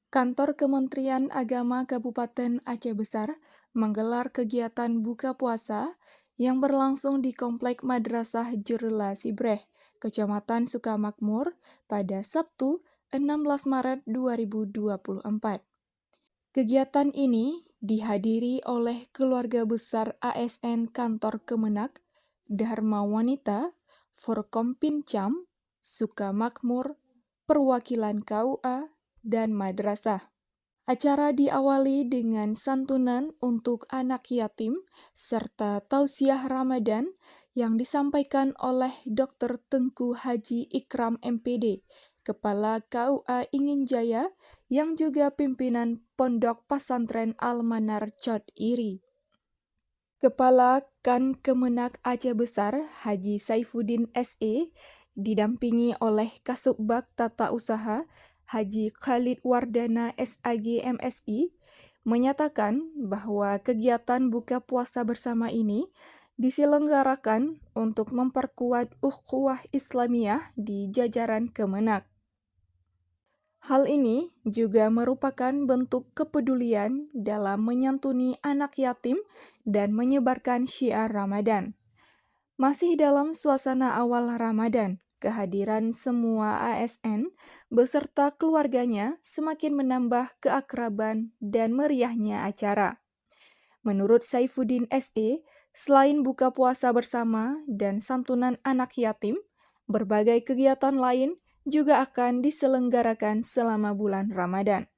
Kantor Kementerian Agama Kabupaten Aceh Besar menggelar kegiatan buka puasa yang berlangsung di Komplek Madrasah Jurla Sibreh, Kecamatan Sukamakmur, pada Sabtu 16 Maret 2024. Kegiatan ini dihadiri oleh keluarga besar ASN Kantor Kemenak, Dharma Wanita, Forkompinjam, Sukamakmur, perwakilan KUA, dan madrasah. Acara diawali dengan santunan untuk anak yatim serta tausiah Ramadan yang disampaikan oleh Dr. Tengku Haji Ikram MPD, Kepala KUA Ingin Jaya yang juga pimpinan Pondok Pesantren Al-Manar Cod Iri. Kepala Kan Kemenak Aceh Besar Haji Saifuddin SE didampingi oleh Kasubag Tata Usaha Haji Khalid Wardana SAG MSI menyatakan bahwa kegiatan buka puasa bersama ini diselenggarakan untuk memperkuat ukhuwah Islamiyah di jajaran Kemenak. Hal ini juga merupakan bentuk kepedulian dalam menyantuni anak yatim dan menyebarkan syiar Ramadan. Masih dalam suasana awal Ramadan, kehadiran semua ASN beserta keluarganya semakin menambah keakraban dan meriahnya acara. Menurut Saifuddin SE, selain buka puasa bersama dan santunan anak yatim, berbagai kegiatan lain juga akan diselenggarakan selama bulan Ramadan,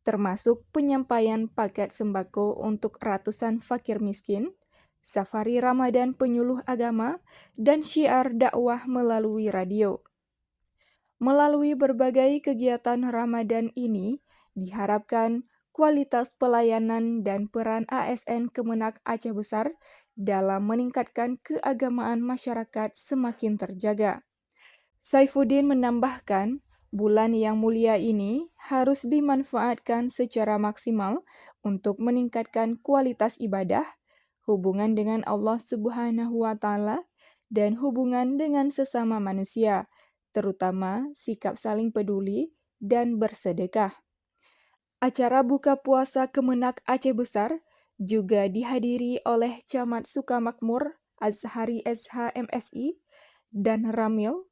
termasuk penyampaian paket sembako untuk ratusan fakir miskin, safari Ramadan penyuluh agama, dan syiar dakwah melalui radio. Melalui berbagai kegiatan Ramadan ini, diharapkan kualitas pelayanan dan peran ASN Kemenak Aceh Besar dalam meningkatkan keagamaan masyarakat semakin terjaga. Saifuddin menambahkan, bulan yang mulia ini harus dimanfaatkan secara maksimal untuk meningkatkan kualitas ibadah, hubungan dengan Allah Subhanahu wa Ta'ala, dan hubungan dengan sesama manusia, terutama sikap saling peduli dan bersedekah. Acara buka puasa Kemenak Aceh Besar juga dihadiri oleh Camat Sukamakmur Azhari SH MSI dan Ramil,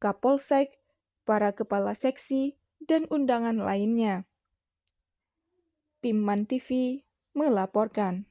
Kapolsek, para kepala seksi, dan undangan lainnya. Tim MAN TV melaporkan.